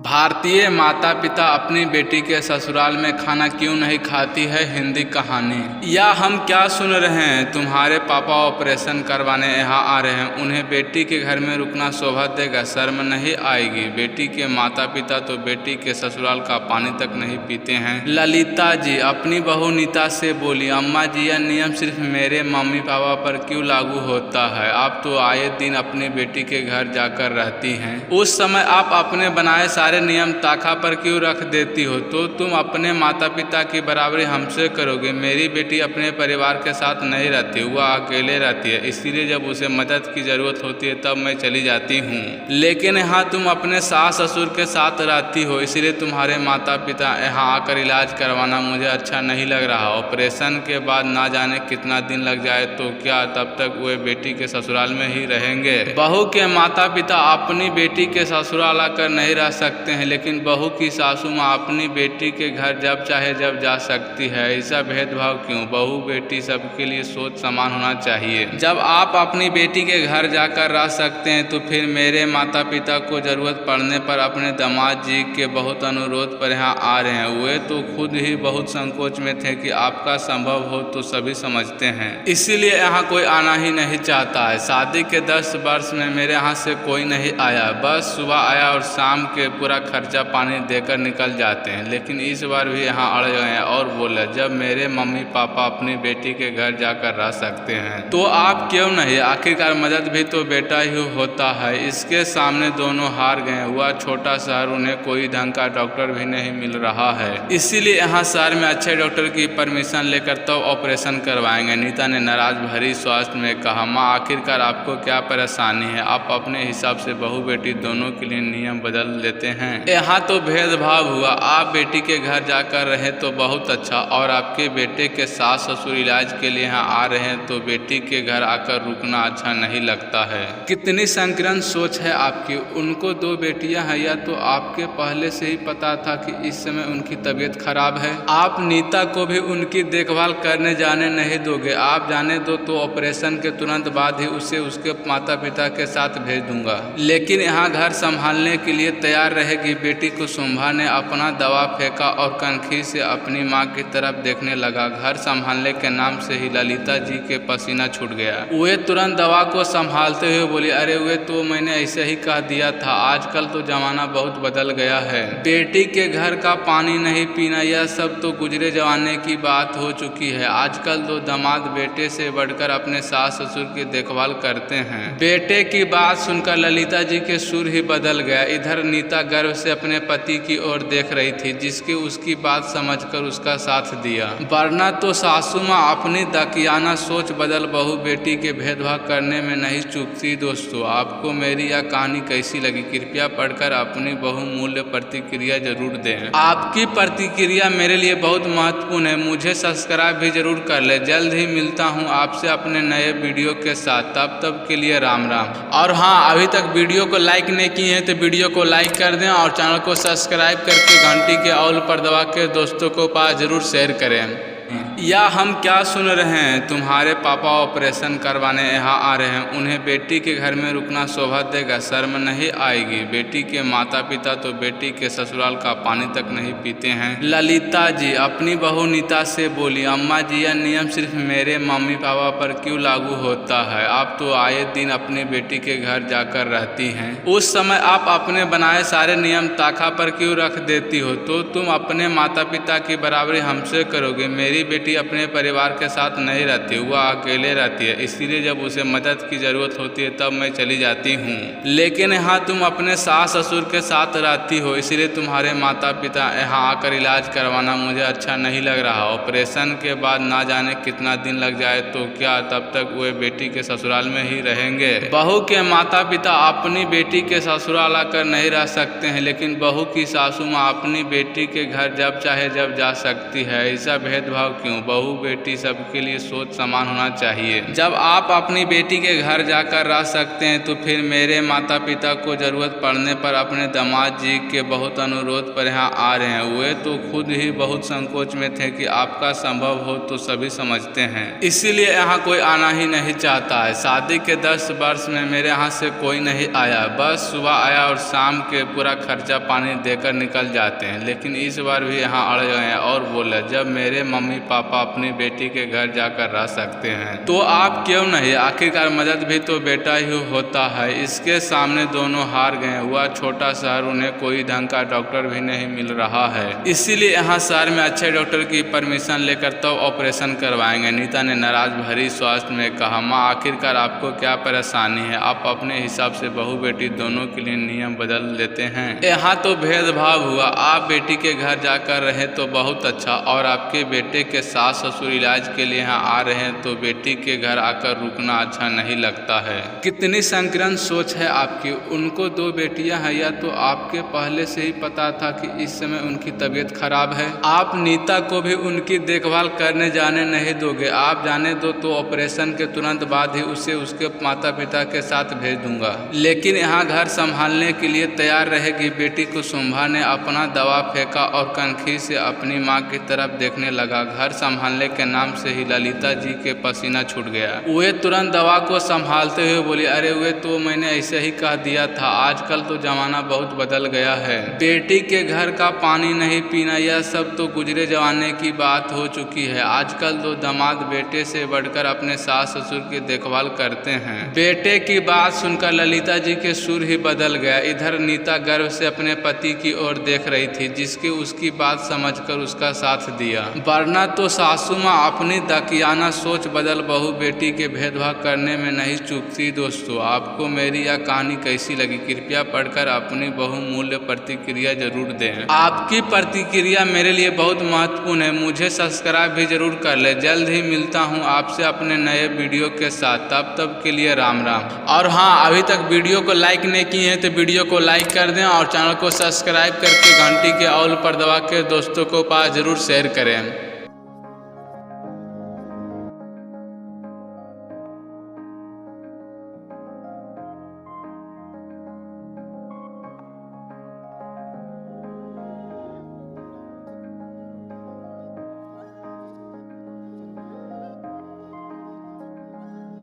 भारतीय माता पिता अपनी बेटी के ससुराल में खाना क्यों नहीं खाती है, हिंदी कहानी। या हम क्या सुन रहे हैं, तुम्हारे पापा ऑपरेशन करवाने यहाँ आ रहे हैं, उन्हें बेटी के घर में रुकना शोभा देगा, शर्म नहीं आएगी। बेटी के माता पिता तो बेटी के ससुराल का पानी तक नहीं पीते हैं। ललिता जी अपनी बहू नीता से बोली, अम्मा जी यह नियम सिर्फ मेरे मम्मी पापा पर क्यों लागू होता है? आप तो आए दिन अपनी बेटी के घर जाकर रहती हैं, उस समय आप अपने बनाए सारे नियम ताखा पर क्यों रख देती हो? तो तुम अपने माता पिता की बराबरी हमसे करोगे। मेरी बेटी अपने परिवार के साथ नहीं रहती, वह अकेले रहती है, इसीलिए जब उसे मदद की जरूरत होती है तब मैं चली जाती हूँ। लेकिन यहाँ तुम अपने सास ससुर के साथ रहती हो, इसीलिए तुम्हारे माता पिता यहाँ आकर इलाज करवाना मुझे अच्छा नहीं लग रहा। ऑपरेशन के बाद ना जाने कितना दिन लग जाए तो क्या तब तक वे बेटी के ससुराल में ही रहेंगे? बहू के माता पिता अपनी बेटी के ससुराल आकर नहीं रह सकते हैं, लेकिन बहू की सासू माँ अपनी बेटी के घर जब चाहे जब जा सकती है। ऐसा भेदभाव क्यों? बहू बेटी सबके लिए सोच समान होना चाहिए। जब आप अपनी बेटी के घर जाकर रह सकते हैं तो फिर मेरे माता पिता को जरूरत पड़ने पर अपने दामाद जी के बहुत अनुरोध पर यहाँ आ रहे हैं। वे तो खुद ही बहुत संकोच में थे कि आपका संभव हो तो सभी समझते हैं, इसीलिए यहाँ कोई आना ही नहीं चाहता है। शादी के 10 वर्ष में मेरे यहाँ से कोई नहीं आया, बस सुबह आया और शाम के पूरा खर्चा पानी देकर निकल जाते हैं। लेकिन इस बार भी यहाँ अड़ गए हैं और बोले, जब मेरे मम्मी पापा अपनी बेटी के घर जाकर रह सकते हैं तो आप क्यों नहीं? आखिरकार मदद भी तो बेटा ही होता है। इसके सामने दोनों हार गए। वह छोटा शहर, उन्हें कोई ढंग का डॉक्टर भी नहीं मिल रहा है, इसीलिए यहाँ शहर में अच्छे डॉक्टर की परमिशन लेकर तब ऑपरेशन करवाएंगे। नीता ने नाराज भरी स्वास्थ्य में कहा, माँ आखिरकार आपको क्या परेशानी है? आप अपने हिसाब से बहू बेटी दोनों के लिए नियम बदल लेते हैं। यहाँ तो भेदभाव हुआ। आप बेटी के घर जाकर रहे तो बहुत अच्छा, और आपके बेटे के सास ससुर इलाज के लिए यहाँ आ रहे हैं तो बेटी के घर आकर रुकना अच्छा नहीं लगता है। कितनी संकीर्ण सोच है आपकी। उनको 2 बेटियां हैं, या तो आपके पहले से ही पता था कि इस समय उनकी तबीयत खराब है? आप नीता को भी उनकी देखभाल करने जाने नहीं दोगे? आप जाने दो तो ऑपरेशन के तुरंत बाद ही उसे उसके माता पिता के साथ भेज दूंगा। लेकिन यहाँ घर संभालने के लिए तैयार रहेगी। बेटी को शुंभा ने अपना दवा फेंका और कनखी से अपनी माँ की तरफ देखने लगा। घर संभालने के नाम से ही ललिता जी के पसीना छूट गया। वे तुरंत दवा को संभालते हुए बोली, अरे वे तो मैंने ऐसे ही कह दिया था, आजकल तो जमाना बहुत बदल गया है। बेटी के घर का पानी नहीं पीना, यह सब तो गुजरे जमाने की बात हो चुकी है। आजकल तो दामाद बेटे से बढ़कर अपने सास ससुर की देखभाल करते हैं। बेटे की बात सुनकर ललिता जी के सुर ही बदल गया। इधर नीता गर्व से अपने पति की ओर देख रही थी, जिसकी उसकी बात समझकर उसका साथ दिया। वरना तो सासू माँ अपनी दकियाना सोच बदल बहू बेटी के भेदभाव करने में नहीं चूकती। दोस्तों आपको मेरी यह कहानी कैसी लगी? कृपया पढ़कर अपनी बहुमूल्य प्रतिक्रिया जरूर दें। आपकी प्रतिक्रिया मेरे लिए बहुत महत्वपूर्ण है। मुझे सब्सक्राइब भी जरूर कर ले। जल्द ही मिलता हूँ आपसे अपने नए वीडियो के साथ, तब के लिए राम राम। और हाँ, अभी तक वीडियो को लाइक नहीं किए हैं तो वीडियो को लाइक कर दें और चैनल को सब्सक्राइब करके घंटी के ऑल पर दबा के दोस्तों को पास जरूर शेयर करें। या हम क्या सुन रहे हैं, तुम्हारे पापा ऑपरेशन करवाने यहाँ आ रहे हैं, उन्हें बेटी के घर में रुकना शोभा देगा, शर्म नहीं आएगी। बेटी के माता पिता तो बेटी के ससुराल का पानी तक नहीं पीते हैं। ललिता जी अपनी बहू नीता से बोली, अम्मा जी यह नियम सिर्फ मेरे मम्मी पापा पर क्यों लागू होता है? आप तो आए दिन अपनी बेटी के घर जाकर रहती हैं, उस समय आप अपने बनाए सारे नियम ताखा पर क्यों रख देती हो? तो तुम अपने माता पिता की बराबरी हमसे करोगे। मेरी बेटी अपने परिवार के साथ नहीं रहती, वह अकेले रहती है, इसीलिए जब उसे मदद की जरूरत होती है तब मैं चली जाती हूँ। लेकिन यहाँ तुम अपने सास ससुर के साथ रहती हो, इसीलिए तुम्हारे माता पिता यहाँ आकर इलाज करवाना मुझे अच्छा नहीं लग रहा। ऑपरेशन के बाद ना जाने कितना दिन लग जाए तो क्या तब तक वे बेटी के ससुराल में ही रहेंगे? बहू के माता पिता अपनी बेटी के ससुराल आकर नहीं रह सकते हैं, लेकिन बहू की सासू माँ अपनी बेटी के घर जब चाहे जब जा सकती है। ऐसा भेदभाव क्यों? क्यों? बहू बेटी सबके लिए सोच समान होना चाहिए। जब आप अपनी बेटी के घर जाकर रह सकते हैं तो फिर मेरे माता पिता को जरूरत पड़ने पर अपने दामाद जी के बहुत अनुरोध पर यहाँ आ रहे हैं। वे तो खुद ही बहुत संकोच में थे कि आपका संभव हो तो सभी समझते हैं, इसीलिए यहाँ कोई आना ही नहीं चाहता है। शादी के 10 वर्ष में मेरे यहाँ से कोई नहीं आया, बस सुबह आया और शाम के पूरा खर्चा पानी देकर निकल जाते हैं। लेकिन इस बार भी यहाँ अड़ गए हैं और बोले जब मेरे मम्मी पापा अपनी बेटी के घर जाकर रह सकते हैं तो आप क्यों नहीं? आखिरकार मदद भी तो बेटा ही होता है। इसके सामने दोनों हार गए। हुआ छोटा शहर, उन्हें कोई ढंग का डॉक्टर भी नहीं मिल रहा है, इसीलिए यहाँ शहर में अच्छे डॉक्टर की परमिशन लेकर तब ऑपरेशन करवाएंगे। नीता ने नाराज भरी स्वास्थ्य में कहा, माँ आखिरकार आपको क्या परेशानी है? आप अपने हिसाब से बहू बेटी दोनों के लिए नियम बदल लेते हैं। यहाँ तो भेदभाव हुआ। आप बेटी के घर जाकर रहे तो बहुत अच्छा, और आपके बेटे के सास ससुर इलाज के लिए यहाँ आ रहे हैं तो बेटी के घर आकर रुकना अच्छा नहीं लगता है। कितनी संकीर्ण सोच है आपकी। उनको 2 बेटियां हैं, या तो आपके पहले से ही पता था कि इस समय उनकी तबीयत खराब है? आप नीता को भी उनकी देखभाल करने जाने नहीं दोगे? आप जाने दो तो ऑपरेशन के तुरंत बाद ही उसे उसके माता पिता के साथ भेज दूंगा। लेकिन यहाँ घर संभालने के लिए तैयार रहेगी। बेटी को शुंभा ने अपना दवा फेंका और कनखी से अपनी माँ की तरफ देखने लगा। घर संभालने के नाम से ही ललिता जी के पसीना छूट गया। वे तुरंत दवा को संभालते हुए बोली, अरे वे तो मैंने ऐसे ही कह दिया था, आजकल तो जमाना बहुत बदल गया है। बेटी के घर का पानी नहीं पीना, यह सब तो गुजरे जमाने की बात हो चुकी है। आजकल तो दामाद बेटे से बढ़कर अपने सास ससुर की देखभाल करते हैं। बेटे की बात सुनकर ललिता जी के सुर ही बदल गया। इधर नीता गर्व से अपने पति की ओर देख रही थी, जिसकी उसकी बात समझकर उसका साथ दिया। वरना तो सासू माँ अपनी दकियाना सोच बदल बहू बेटी के भेदभाव करने में नहीं चूकती। दोस्तों, आपको मेरी यह कहानी कैसी लगी? कृपया पढ़कर अपनी बहुमूल्य प्रतिक्रिया जरूर दें। आपकी प्रतिक्रिया मेरे लिए बहुत महत्वपूर्ण है। मुझे सब्सक्राइब भी जरूर कर ले। जल्द ही मिलता हूँ आपसे अपने नए वीडियो के साथ। तब के लिए राम राम। और हाँ, अभी तक वीडियो को लाइक नहीं किए हैं तो वीडियो को लाइक कर दें और चैनल को सब्सक्राइब करके घंटी के ऑल पर दबा के दोस्तों को पास जरूर शेयर करें।